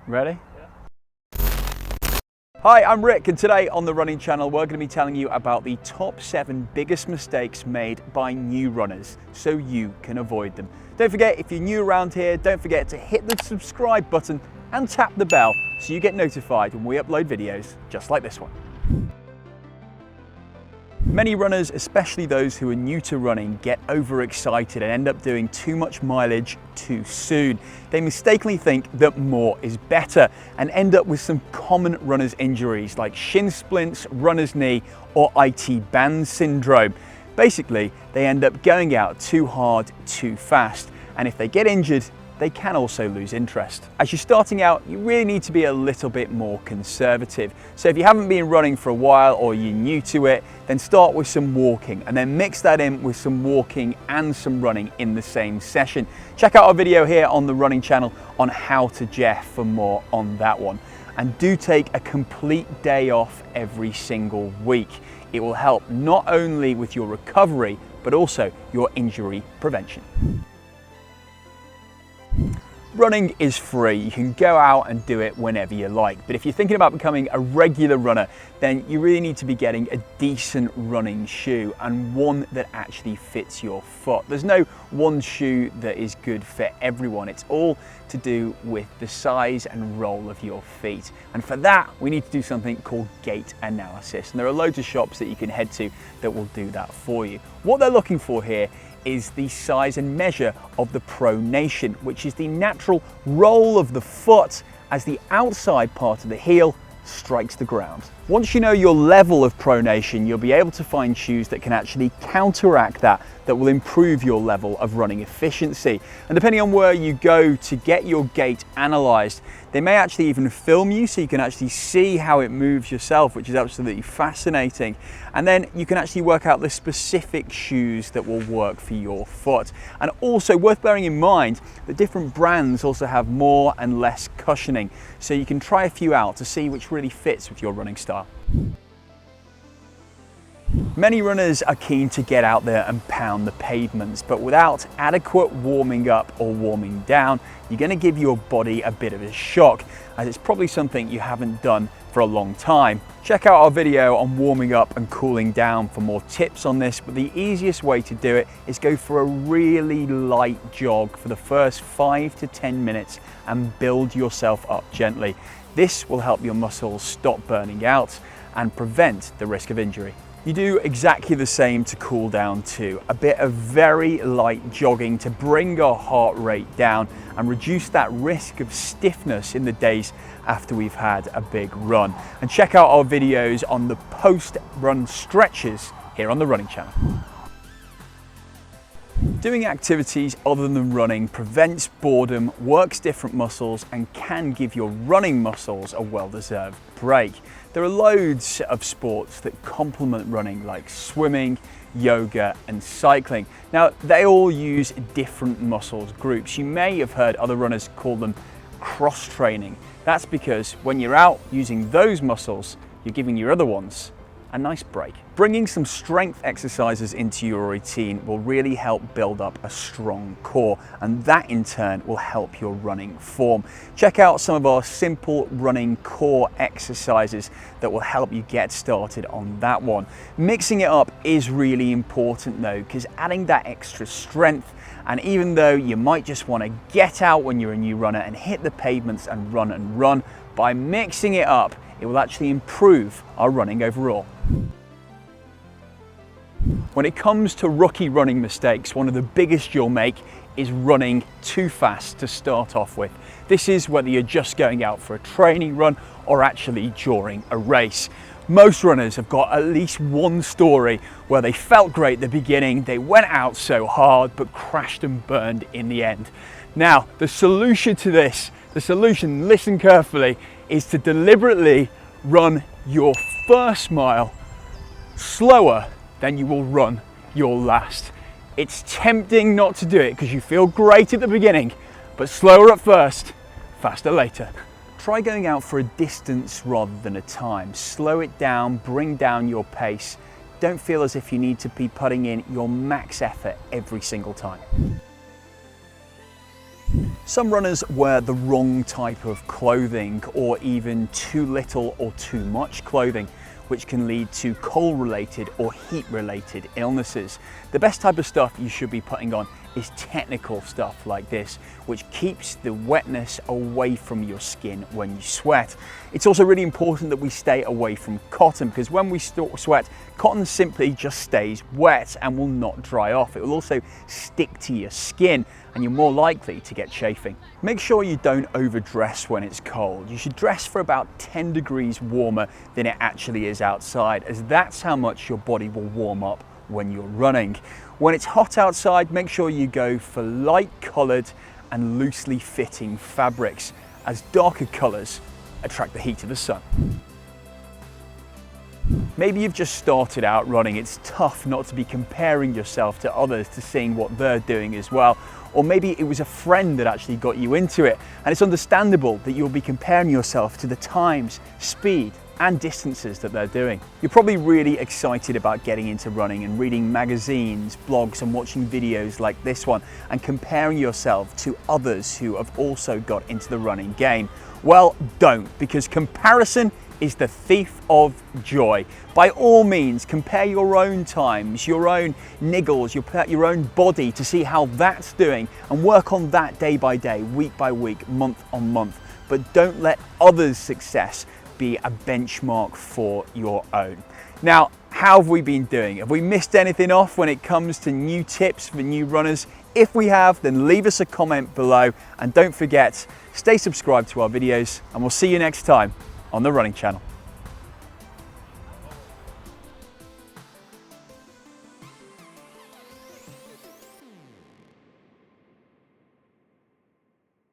Ready? Hi, I'm Rick, and today on the Running Channel we're going to be telling you about the top 7 biggest mistakes made by new runners so you can avoid them. Don't forget, if you're new around here, don't forget to hit the subscribe button and tap the bell so you get notified when we upload videos just like this one. Many runners, especially those who are new to running, get overexcited and end up doing too much mileage too soon. They mistakenly think that more is better and end up with some common runner's injuries like shin splints, runner's knee, or IT band syndrome. Basically, they end up going out too hard, too fast, and if they get injured, they can also lose interest. As you're starting out, you really need to be a little bit more conservative. So if you haven't been running for a while or you're new to it, then start with some walking and then mix that in with some walking and some running in the same session. Check out our video here on the Running Channel on how to Jeff for more on that one. And do take a complete day off every single week. It will help not only with your recovery, but also your injury prevention. Running is free. You can go out and do it whenever you like. But if you're thinking about becoming a regular runner, then you really need to be getting a decent running shoe and one that actually fits your foot. There's no one shoe that is good for everyone. It's all to do with the size and roll of your feet. And for that, we need to do something called gait analysis. And there are loads of shops that you can head to that will do that for you. What they're looking for here is the size and measure of the pronation, which is the natural roll of the foot as the outside part of the heel strikes the ground. Once you know your level of pronation, you'll be able to find shoes that can actually counteract that will improve your level of running efficiency. And depending on where you go to get your gait analyzed, they may actually even film you so you can actually see how it moves yourself, which is absolutely fascinating. And then you can actually work out the specific shoes that will work for your foot. And also worth bearing in mind that different brands also have more and less cushioning. So you can try a few out to see which really fits with your running style. Many runners are keen to get out there and pound the pavements, but without adequate warming up or warming down, you're going to give your body a bit of a shock, as it's probably something you haven't done for a long time. Check out our video on warming up and cooling down for more tips on this, but the easiest way to do it is go for a really light jog for the first 5 to 10 minutes and build yourself up gently. This will help your muscles stop burning out and prevent the risk of injury. You do exactly the same to cool down too. A bit of very light jogging to bring our heart rate down and reduce that risk of stiffness in the days after we've had a big run. And check out our videos on the post-run stretches here on the Running Channel. Doing activities other than running prevents boredom, works different muscles, and can give your running muscles a well-deserved break. There are loads of sports that complement running, like swimming, yoga, and cycling. Now, they all use different muscles groups. You may have heard other runners call them cross-training. That's because when you're out using those muscles, you're giving your other ones a nice break. Bringing some strength exercises into your routine will really help build up a strong core, and that in turn will help your running form. Check out some of our simple running core exercises that will help you get started on that one. Mixing it up is really important though, because adding that extra strength, and even though you might just want to get out when you're a new runner and hit the pavements and run, by mixing it up, it will actually improve our running overall. When it comes to rookie running mistakes, one of the biggest you'll make is running too fast to start off with. This is whether you're just going out for a training run or actually during a race. Most runners have got at least one story where they felt great at the beginning, they went out so hard but crashed and burned in the end. Now, the solution to this, listen carefully, is to deliberately run your first mile slower than you will run your last. It's tempting not to do it because you feel great at the beginning, but slower at first, faster later. Try going out for a distance rather than a time. Slow it down, bring down your pace. Don't feel as if you need to be putting in your max effort every single time. Some runners wear the wrong type of clothing, or even too little or too much clothing, which can lead to cold-related or heat-related illnesses. The best type of stuff you should be putting on is technical stuff like this, which keeps the wetness away from your skin when you sweat. It's also really important that we stay away from cotton, because when we sweat, cotton simply just stays wet and will not dry off. It will also stick to your skin and you're more likely to get chafing. Make sure you don't overdress when it's cold. You should dress for about 10 degrees warmer than it actually is outside, as that's how much your body will warm up when you're running. When it's hot outside, make sure you go for light colored and loosely fitting fabrics, as darker colors attract the heat of the sun. Maybe you've just started out running. It's tough not to be comparing yourself to others, to seeing what they're doing as well. Or maybe it was a friend that actually got you into it, and it's understandable that you'll be comparing yourself to the times, speed, and distances that they're doing. You're probably really excited about getting into running and reading magazines, blogs, and watching videos like this one, and comparing yourself to others who have also got into the running game. Well, don't, because comparison is the thief of joy. By all means, compare your own times, your own niggles, your own body, to see how that's doing, and work on that day by day, week by week, month on month. But don't let others' success be a benchmark for your own. Now, how have we been doing? Have we missed anything off when it comes to new tips for new runners? If we have, then leave us a comment below, and don't forget, stay subscribed to our videos, and we'll see you next time on the Running Channel.